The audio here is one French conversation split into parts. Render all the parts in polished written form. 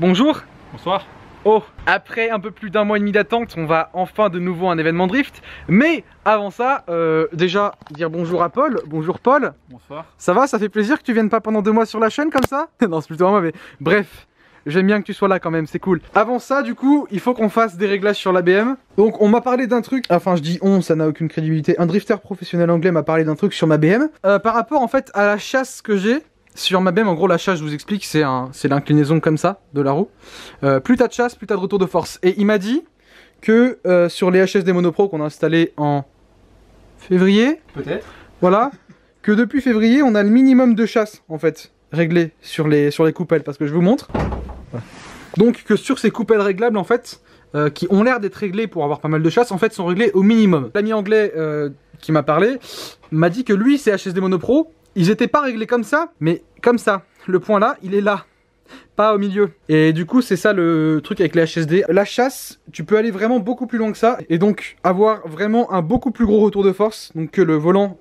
Bonjour. Bonsoir. Oh, après un peu plus d'un mois et demi d'attente, on va enfin de nouveau à un événement drift. Mais avant ça, déjà dire bonjour à Paul. Bonjour Paul. Bonsoir. Ça va, ça fait plaisir que tu viennes pas pendant 2 mois sur la chaîne comme ça? Non, c'est plutôt un mois, mais bref. J'aime bien que tu sois là quand même, c'est cool. Avant ça, du coup, il faut qu'on fasse des réglages sur l'ABM. Donc, on m'a parlé d'un truc. Enfin, je dis on, ça n'a aucune crédibilité. Un drifter professionnel anglais m'a parlé d'un truc sur ma BM. Par rapport en fait à la chasse que j'ai sur ma BM, en gros, la chasse, je vous explique, c'est l'inclinaison comme ça de la roue. Plus t'as de chasse, plus t'as de retour de force. Et il m'a dit que sur les HSD Monopro qu'on a installés en février, Peut-être. voilà, que depuis février, on a le minimum de chasse en fait réglé sur les coupelles, parce que je vous montre. Donc que sur ces coupelles réglables en fait, qui ont l'air d'être réglées pour avoir pas mal de chasse, en fait sont réglées au minimum. L'ami anglais qui m'a parlé m'a dit que lui, ses HSD Monopro, ils étaient pas réglés comme ça, mais comme ça. Le point là, il est là, pas au milieu. Et du coup, c'est ça le truc avec les HSD. La chasse, tu peux aller vraiment beaucoup plus loin que ça, et donc avoir vraiment un beaucoup plus gros retour de force, donc que le volant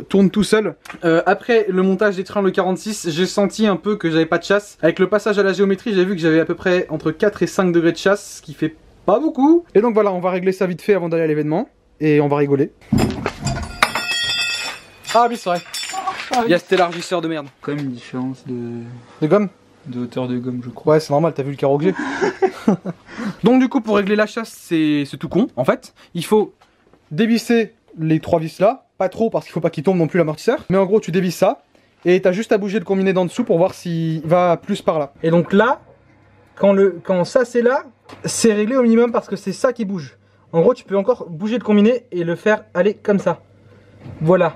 tourne tout seul. Après le montage des trains le 46, j'ai senti un peu que j'avais pas de chasse. Avec le passage à la géométrie, j'ai vu que j'avais à peu près entre 4 et 5 degrés de chasse, ce qui fait pas beaucoup. Et donc voilà, on va régler ça vite fait avant d'aller à l'événement, et on va rigoler. Ah oui, c'est vrai. Il y a cet élargisseur de merde. Quand même une différence De gomme? de hauteur de gomme, je crois. Ouais, c'est normal, t'as vu le carreau que j'ai. Donc du coup, pour régler la chasse, c'est tout con. En fait, il faut dévisser les 3 vis là. Pas trop, parce qu'il faut pas qu'il tombe non plus l'amortisseur. Mais en gros, tu dévisses ça. Et t'as juste à bouger le combiné d'en dessous pour voir s'il va plus par là. Et donc là, quand ça c'est là, c'est réglé au minimum parce que c'est ça qui bouge. En gros, tu peux encore bouger le combiné et le faire aller comme ça. Voilà.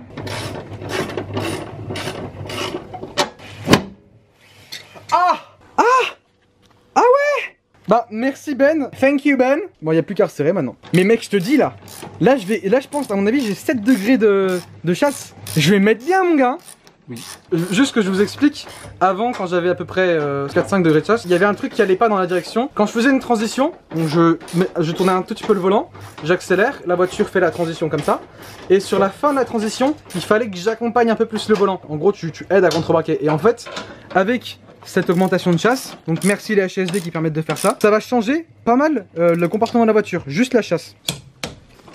Bah merci Ben, thank you Ben. Bon, il n'y a plus qu'à resserrer maintenant. Mais mec, je te dis là, là je pense, à mon avis, j'ai 7 degrés de chasse. Je vais mettre bien mon gars. Oui. Juste que je vous explique, avant quand j'avais à peu près 4-5 degrés de chasse, il y avait un truc qui allait pas dans la direction. Quand je faisais une transition, donc je tournais un tout petit peu le volant, j'accélère, la voiture fait la transition comme ça. Et sur la fin de la transition, il fallait que j'accompagne un peu plus le volant. En gros, tu aides à contrebraquer. Et en fait, avec cette augmentation de chasse, donc merci les HSD qui permettent de faire ça, ça va changer pas mal le comportement de la voiture, juste la chasse.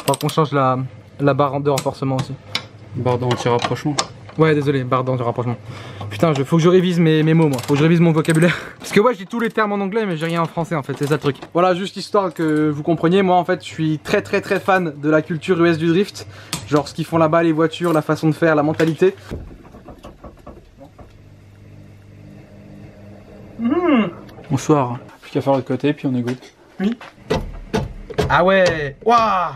Faut qu'on change la barre de renforcement aussi. Barre d'anti-rapprochement. Ouais, désolé, barre d'anti-rapprochement. Putain, faut que je révise mes mots, moi. Faut que je révise mon vocabulaire. Parce que ouais, je dis tous les termes en anglais, mais j'ai rien en français en fait, c'est ça le truc. Voilà, juste histoire que vous compreniez, moi en fait, je suis très fan de la culture US du drift. Genre ce qu'ils font là-bas, les voitures, la façon de faire, la mentalité. Bonsoir. Plus qu'à faire l'autre côté, puis on est good. Oui. Ah ouais. Waouh.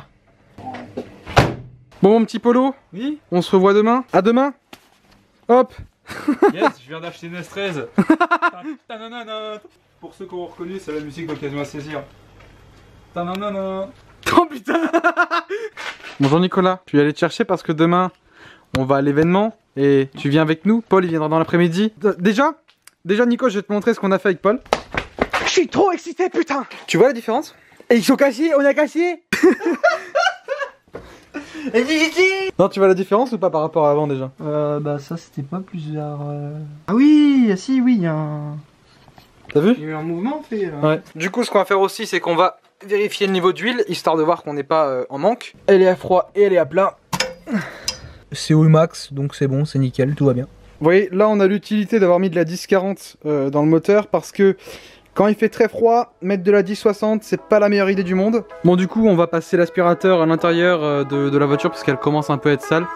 Bon mon petit Polo. Oui. On se revoit demain. À demain. Hop. Yes, je viens d'acheter une S13. Pour ceux qui ont reconnu, c'est la musique d'Occasion à saisir. Tananana. Oh putain. Bonjour Nicolas. Je vais aller te chercher parce que demain, on va à l'événement et tu viens avec nous. Paul, il viendra dans l'après-midi. Déjà Nico, je vais te montrer ce qu'on a fait avec Paul. Je suis trop excité, putain. Tu vois la différence? Et ils sont cachés, on a caché. Non, tu vois la différence ou pas par rapport à avant déjà? Bah ça c'était pas plusieurs... Ah oui, si oui, il y a un... T'as vu? Il y a eu un mouvement fait là. Ouais. Du coup, ce qu'on va faire aussi, c'est qu'on va vérifier le niveau d'huile, histoire de voir qu'on n'est pas en manque. Elle est à froid et elle est à plein. C'est au max, donc c'est bon, c'est nickel, tout va bien. Vous voyez, là on a l'utilité d'avoir mis de la 1040 dans le moteur parce que quand il fait très froid, mettre de la 1060 c'est pas la meilleure idée du monde. Bon du coup on va passer l'aspirateur à l'intérieur de la voiture parce qu'elle commence un peu à être sale.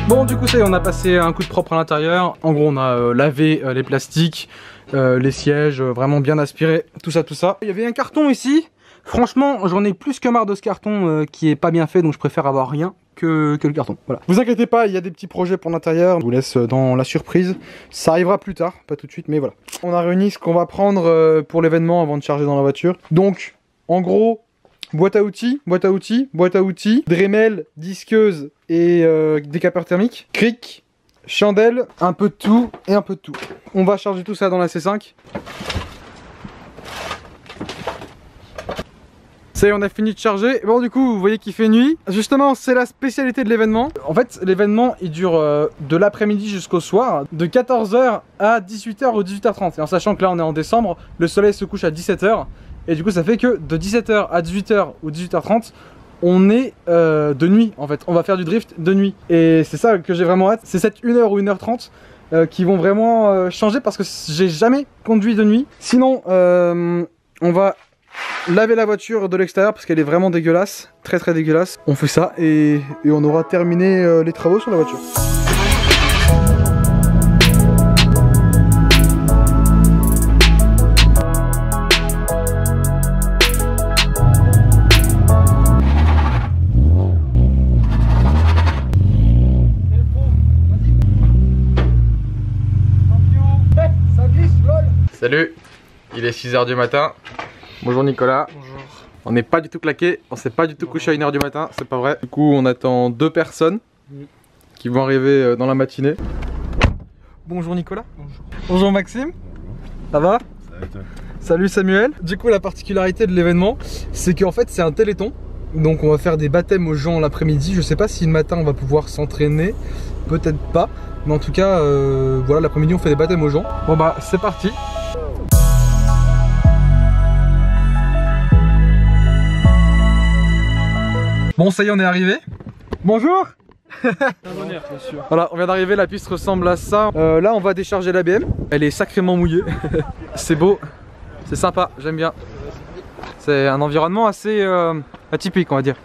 Bon du coup ça y est, on a passé un coup de propre à l'intérieur. En gros on a lavé les plastiques, les sièges, vraiment bien aspiré, tout ça. Il y avait un carton ici. Franchement, j'en ai plus que marre de ce carton qui est pas bien fait, donc je préfère avoir rien que le carton. Voilà. Vous inquiétez pas, il y a des petits projets pour l'intérieur. Je vous laisse dans la surprise. Ça arrivera plus tard, pas tout de suite, mais voilà. On a réuni ce qu'on va prendre pour l'événement avant de charger dans la voiture. Donc, en gros, boîte à outils, Dremel, disqueuse et décapeur thermique, cric, chandelle, un peu de tout et un peu de tout. On va charger tout ça dans la C5. Ça y est, on a fini de charger. Bon, du coup, vous voyez qu'il fait nuit. Justement, c'est la spécialité de l'événement. En fait, l'événement, il dure de l'après-midi jusqu'au soir, de 14h à 18h ou 18h30. Et en sachant que là, on est en décembre, le soleil se couche à 17h. Et du coup, ça fait que de 17h à 18h ou 18h30, on est de nuit, en fait. On va faire du drift de nuit. Et c'est ça que j'ai vraiment hâte. C'est cette 1h ou 1h30 qui vont vraiment changer parce que j'ai jamais conduit de nuit. Sinon, on va laver la voiture de l'extérieur parce qu'elle est vraiment dégueulasse, très dégueulasse. On fait ça et on aura terminé les travaux sur la voiture. Salut, il est 6h du matin. Bonjour Nicolas. Bonjour. On n'est pas du tout claqué, on s'est pas du tout couché à 1h du matin, c'est pas vrai. Du coup on attend 2 personnes qui vont arriver dans la matinée. Bonjour Nicolas. Bonjour. Bonjour Maxime. Ça va? Salut toi. Salut Samuel. Du coup la particularité de l'événement, c'est qu'en fait c'est un téléthon. Donc on va faire des baptêmes aux gens l'après-midi. Je sais pas si le matin on va pouvoir s'entraîner, peut-être pas. Mais en tout cas, voilà, l'après-midi on fait des baptêmes aux gens. Bon bah c'est parti. Bon ça y est, on est arrivé. Bonjour. Voilà, on vient d'arriver, la piste ressemble à ça. Là on va décharger la BM. Elle est sacrément mouillée. C'est beau, c'est sympa, j'aime bien. C'est un environnement assez atypique on va dire.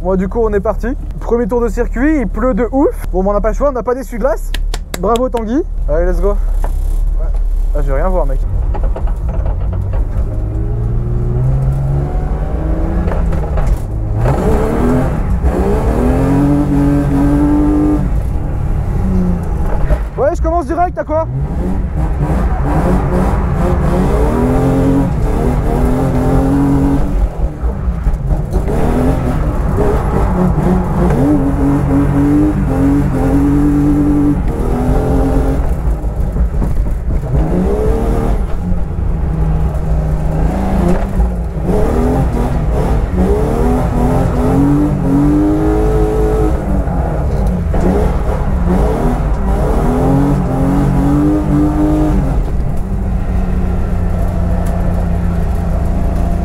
Bon du coup on est parti. Premier tour de circuit, il pleut de ouf. Bon on n'a pas le choix, on n'a pas d'essuie-glace. Bravo Tanguy. Allez let's go. Ouais. Ah, je vais rien voir mec. Ouais je commence direct, à quoi?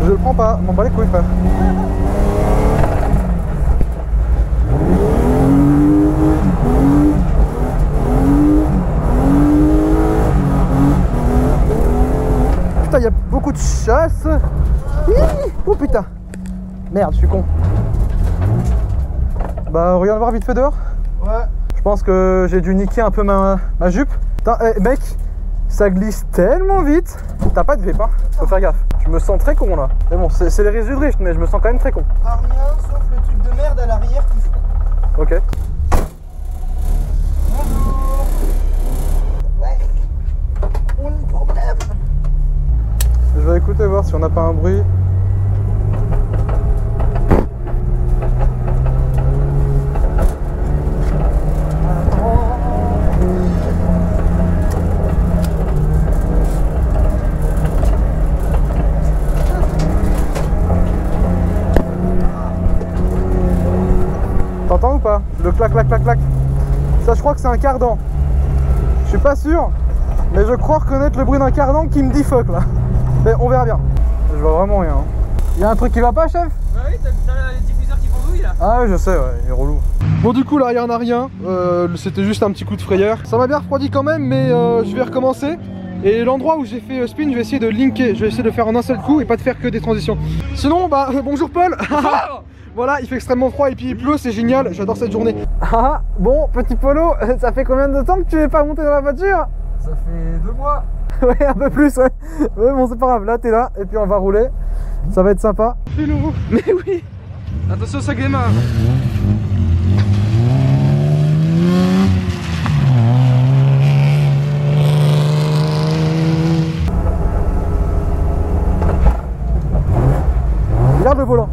Je le prends pas, m'en bats les couilles frère. Putain, il y a beaucoup de chasse. Oh putain. Merde, je suis con. Bah regarde voir vite fait dehors. Ouais. Je pense que j'ai dû niquer un peu ma jupe. Putain, mec, ça glisse tellement vite. T'as pas de vape, hein? Faut faire gaffe. Je me sens très con là. Mais bon, c'est les risques du drift, mais je me sens quand même très con. Ah, rien, sauf le truc de merde à l'arrière qui fait. Ok. Bonjour. Ouais. On a un problème. Je vais écouter voir si on n'a pas un bruit. T'entends ou pas? Le clac clac clac clac. Ça je crois que c'est un cardan. Je suis pas sûr, mais je crois reconnaître le bruit d'un cardan qui me dit fuck là. Mais on verra bien. Je vois vraiment rien. Il y a un truc qui va pas chef? Bah oui, t'as les diffuseurs qui font douille là. Ah ouais je sais, ouais, il est relou. Bon du coup là il y en a rien. C'était juste un petit coup de frayeur. Ça m'a bien refroidi quand même, mais je vais recommencer. Et l'endroit où j'ai fait spin, je vais essayer de linker. Je vais essayer de faire en un seul coup et pas de faire que des transitions. Sinon bah bonjour Paul. Voilà, il fait extrêmement froid et puis il pleut, c'est génial, j'adore cette journée. Ah, bon, petit Polo, ça fait combien de temps que tu n'es pas monté dans la voiture? Ça fait 2 mois. Ouais, un peu plus, ouais. Ouais, bon, c'est pas grave, là t'es là, et puis on va rouler. Ça va être sympa. C'est nouveau. Mais oui. Attention, ça démarre. Regarde le volant.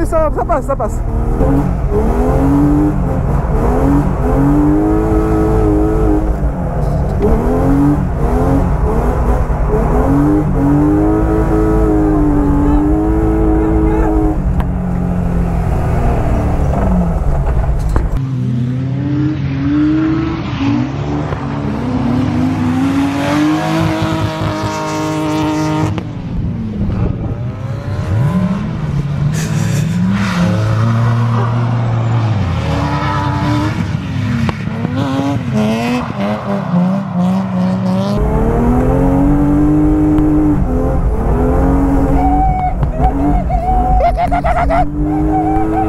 mais ça passe, ça passe.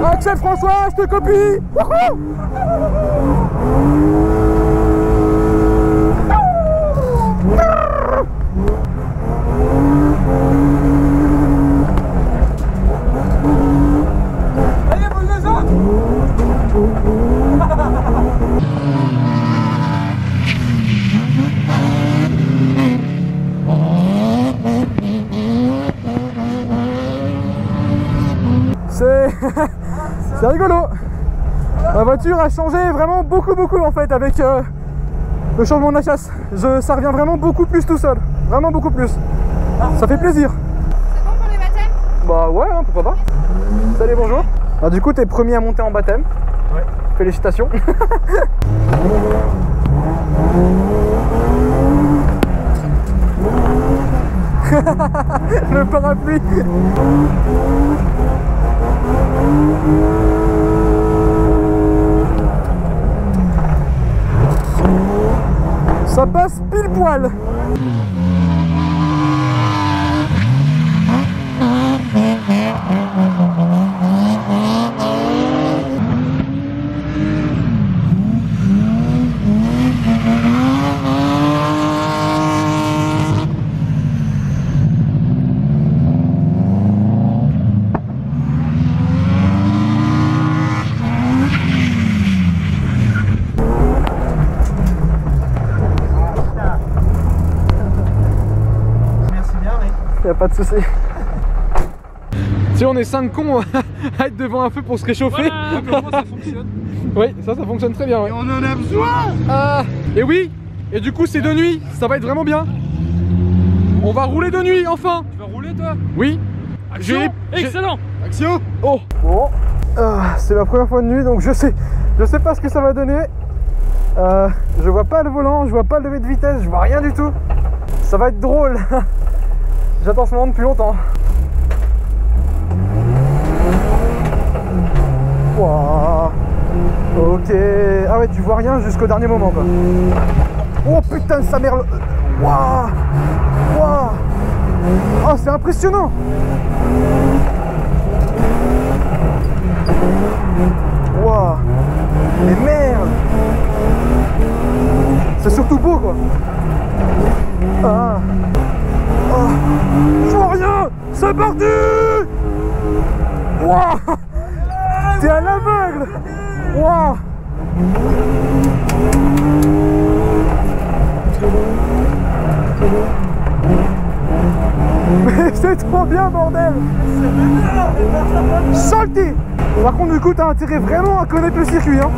Axel François, je te copie. Wouhou. Allez, vous les autres. C'est rigolo. La voiture a changé vraiment beaucoup en fait avec le changement de la chasse. Ça revient vraiment beaucoup plus tout seul. Vraiment beaucoup plus. Ça fait plaisir. C'est bon pour les baptêmes? Bah ouais, hein, pourquoi pas. Salut, bonjour. Bah, du coup, t'es premier à monter en baptême. Ouais. Félicitations. Le parapluie. Ça passe pile poil. Y'a pas de souci. Si on est 5 cons à être devant un feu pour se réchauffer. Voilà, mais au moins ça fonctionne. Oui, ça fonctionne très bien. Ouais. Et on en a besoin. Et oui. Et du coup c'est de nuit, ça va être vraiment bien. On va rouler de nuit enfin. Tu vas rouler toi? Oui. Action. Excellent. Action. Oh. Bon. C'est la première fois de nuit donc je sais pas ce que ça va donner. Je vois pas le volant, je vois pas le lever de vitesse, je vois rien du tout. Ça va être drôle. J'attends ce moment depuis longtemps. Wow. Ok. Ah ouais, tu vois rien jusqu'au dernier moment quoi. Oh putain, sa mère. Waouh. Waouh. Oh, c'est impressionnant. Waouh. Mais merde. C'est surtout beau quoi. Ah. Oh, je vois rien. C'est parti. Wow. T'es à l'aveugle. Wow. Mais c'est trop bien bordel. Salté. Par contre du coup t'as intérêt vraiment à connaître le circuit hein.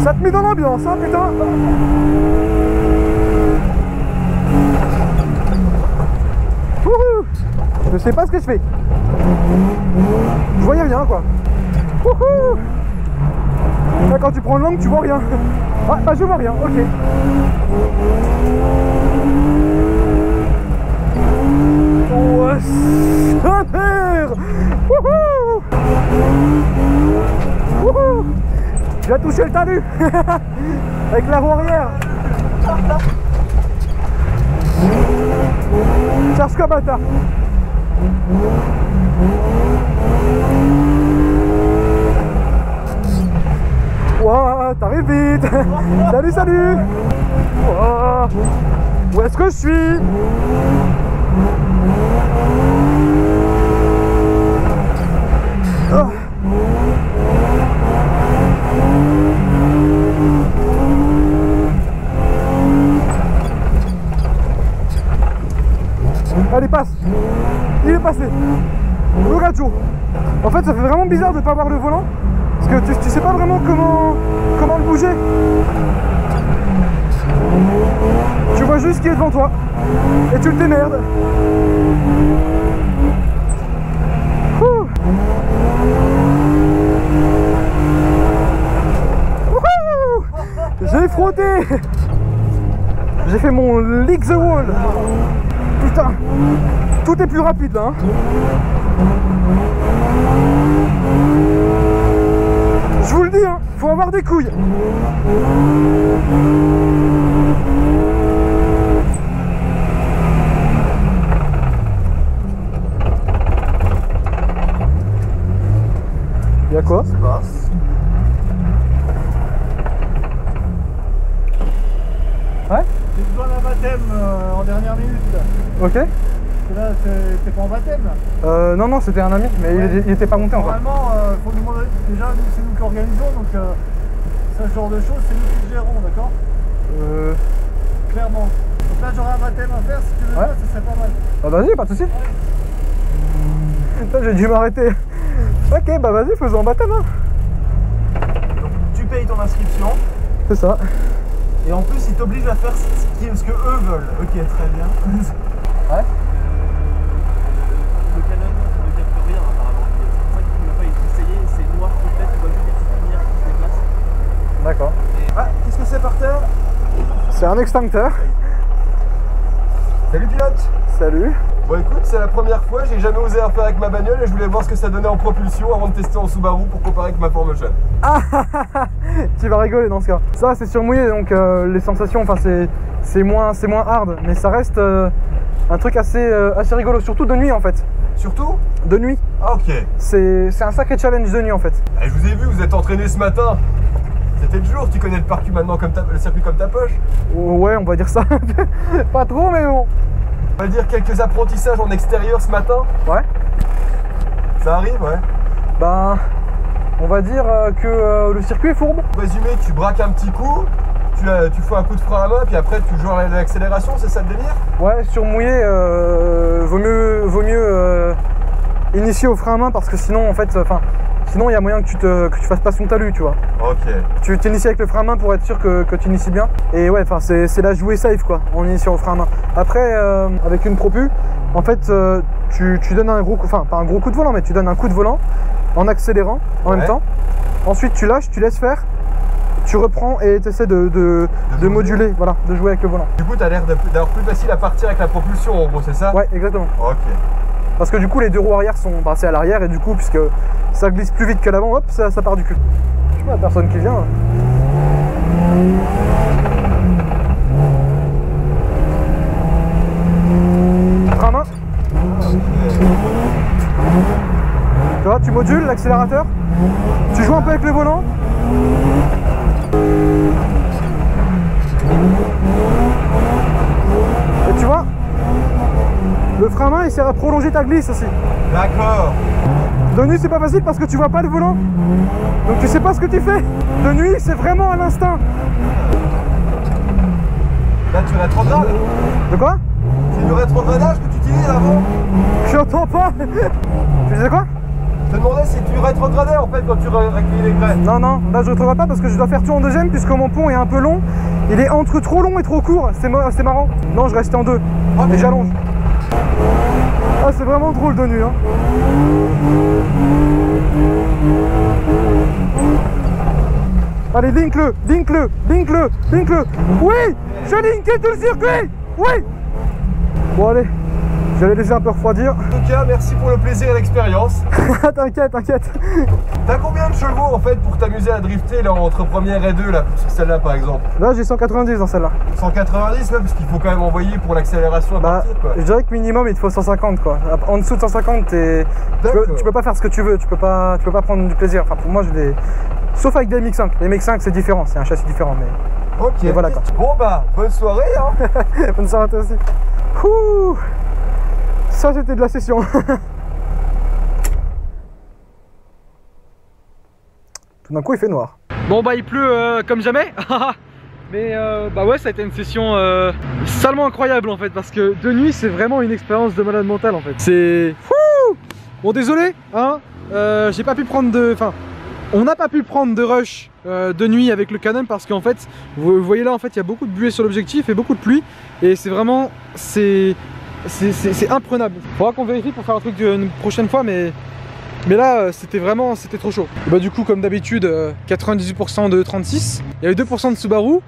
Ça te met dans l'ambiance, hein, putain. Wouhou. Je sais pas ce que je fais. Je voyais rien, quoi. Wouhou. Là, quand tu prends l'angle, tu vois rien. Ah, bah je vois rien, ok. Oh, sa mère. Wouhou. Wouhou. Tu as touché le talus. Avec la roue arrière. Cherche comme bâtard. Wow, t'arrives vite. Salut, salut. Wow. Où est-ce que je suis? Oh. Allez, passe. Il est passé. Logaggio. En fait, ça fait vraiment bizarre de ne pas avoir le volant. Parce que tu sais pas vraiment comment le bouger. Tu vois juste ce qui est devant toi. Et tu le démerdes. Ouh. Ouh. J'ai frotté. J'ai fait mon lick the wall. Putain, tout est plus rapide là. Hein. Je vous le dis, hein, faut avoir des couilles. Y'a quoi? Ouais? J'ai besoin d'un baptême en dernière minute. Ok. Parce que là, t'es pas en baptême là? Non, c'était un ami, mais ouais. il était pas monté encore. Normalement, faut nous demander. Déjà, c'est nous qui organisons, donc ce genre de choses, c'est nous qui gérons, d'accord? Clairement. Donc là, j'aurai un baptême à faire, si tu veux, ouais. Ça serait pas mal. Bah vas-y, pas de soucis. Ouais. J'ai dû m'arrêter. Ok, bah vas-y, faisons un baptême. Hein. Donc, tu payes ton inscription. C'est ça. Et en plus, ils t'obligent à faire ce que eux veulent. Ok, très bien. Ouais. Le Canon ne capte rien apparemment. C'est pour ça qu'il n'a pas essayé. C'est noir complète. Tu vois juste des petites lumières qui se déplacent. D'accord. Ah, qu'est-ce que c'est par terre? C'est un extincteur. Salut pilote. Salut. Bon écoute, c'est la première fois, j'ai jamais osé en faire avec ma bagnole et je voulais voir ce que ça donnait en propulsion avant de tester en Subaru pour comparer avec ma 4Motion. Ah, tu vas rigoler dans ce cas. Ça c'est surmouillé, donc les sensations, enfin c'est moins hard, mais ça reste un truc assez rigolo, surtout de nuit en fait. Surtout? De nuit. Ah ok. C'est un sacré challenge de nuit en fait. Et je vous ai vu, vous êtes entraîné ce matin. C'était le jour, tu connais le parcours maintenant comme le circuit comme ta poche. Ouais, on va dire ça. Pas trop, mais bon. On va dire quelques apprentissages en extérieur ce matin. Ouais. Ça arrive, ouais. Ben, on va dire que le circuit est fourbe. Pour résumer, tu braques un petit coup, tu fais un coup de frein à main, puis après tu joues à l'accélération, c'est ça le délire? Ouais, sur mouillé, vaut mieux initier au frein à main parce que sinon, en fait, sinon il y a moyen que tu fasses pas son talus, tu vois. Ok. Tu t'inities avec le frein à main pour être sûr que tu inities bien. Et ouais, enfin c'est la jouer safe quoi, en initiant au frein à main. Après, avec une propu, en fait, tu donnes un gros coup, enfin pas un gros coup de volant, mais tu donnes un coup de volant en accélérant en même temps. Ensuite tu lâches, tu laisses faire, tu reprends et tu essaies de moduler, voilà, de jouer avec le volant. Du coup, tu as l'air d'avoir plus facile à partir avec la propulsion en gros, c'est ça? Ouais, exactement. Ok. Parce que du coup les deux roues arrière sont passées à l'arrière et du coup puisque ça glisse plus vite que l'avant, hop, ça part du cul. Je sais pas, la personne qui vient. Frein à main. Tu vois, tu modules l'accélérateur, tu joues un peu avec le volant. Et tu vois, le frein à main il sert à prolonger ta glisse aussi. D'accord. De nuit c'est pas facile parce que tu vois pas le volant. Donc tu sais pas ce que tu fais. De nuit c'est vraiment à l'instinct. Là tu rétrogrades. De quoi? C'est du rétrogradage que tu utilises avant? Je n'entends pas. Tu disais quoi? Je te demandais si tu rétrogradais en fait quand tu réaccueillis les graines. Non, là je rétrograde pas parce que je dois faire tout en deuxième puisque mon pont est un peu long. Il est entre trop long et trop court, c'est marrant. Non, je reste en deux et j'allonge. Ah, c'est vraiment drôle de nuit hein. Allez, link-le. Oui, je linkais tout le circuit. Oui. Bon allez, j'allais laisser un peu refroidir. En tout cas, merci pour le plaisir et l'expérience. T'inquiète. T'as combien de chevaux en fait pour t'amuser à drifter là entre première et deux là, sur celle-là par exemple? Là j'ai 190 dans celle-là. 190 là, parce qu'il faut quand même envoyer pour l'accélération à partir quoi. Je dirais que minimum il te faut 150 quoi. En dessous de 150 tu peux pas faire ce que tu veux, tu peux pas prendre du plaisir. Enfin pour moi je l'ai. Sauf avec des MX5. Les MX5 c'est différent, c'est un châssis différent mais. Ok. Et voilà quoi. Bon bah, bonne soirée hein. Bonne soirée à toi aussi. Ouh. Ça c'était de la session. Tout d'un coup il fait noir. Bon bah il pleut comme jamais. Mais bah ouais, ça a été une session salement incroyable en fait, parce que de nuit c'est vraiment une expérience de malade mental en fait. C'est... Bon désolé hein, j'ai pas pu prendre de... Enfin, on n'a pas pu prendre de rush de nuit avec le Canon parce qu'en fait, vous voyez là en fait il y a beaucoup de buée sur l'objectif et beaucoup de pluie. Et c'est vraiment... c'est imprenable. Faudra qu'on vérifie pour faire un truc une prochaine fois, mais là c'était vraiment, c'était trop chaud. Et bah du coup comme d'habitude 98% de 36, il y avait 2% de Subaru,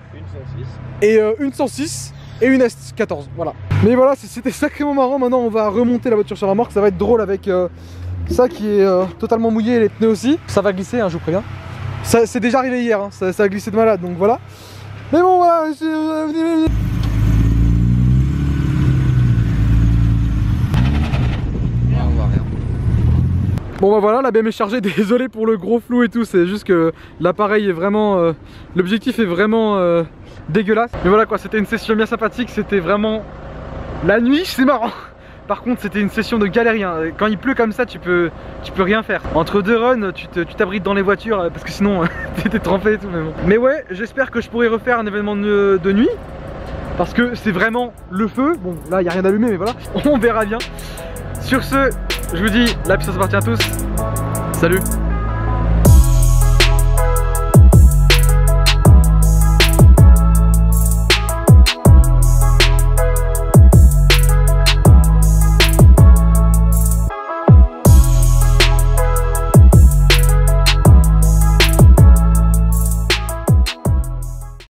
et une 106 et une S14, voilà. Mais voilà, c'était sacrément marrant. Maintenant on va remonter la voiture sur la remorque, ça va être drôle avec ça qui est totalement mouillé et les pneus aussi. Ça va glisser hein, je vous préviens. Ça c'est déjà arrivé hier hein, ça a glissé de malade, donc voilà. Mais bon voilà, bon bah voilà, la BM est chargée, désolé pour le gros flou et tout, c'est juste que l'appareil est vraiment... l'objectif est vraiment dégueulasse. Mais voilà quoi, c'était une session bien sympathique, c'était vraiment... La nuit, c'est marrant. Par contre, c'était une session de galérien. Quand il pleut comme ça, tu peux rien faire. Entre deux runs, tu t'abrites dans les voitures, parce que sinon, t'étais trempé et tout. Mais, bon. Mais ouais, j'espère que je pourrai refaire un événement de nuit. Parce que c'est vraiment le feu. Bon, là, il n'y a rien d'allumé, mais voilà, on verra bien. Sur ce, je vous dis, la puissance appartient à tous. Salut!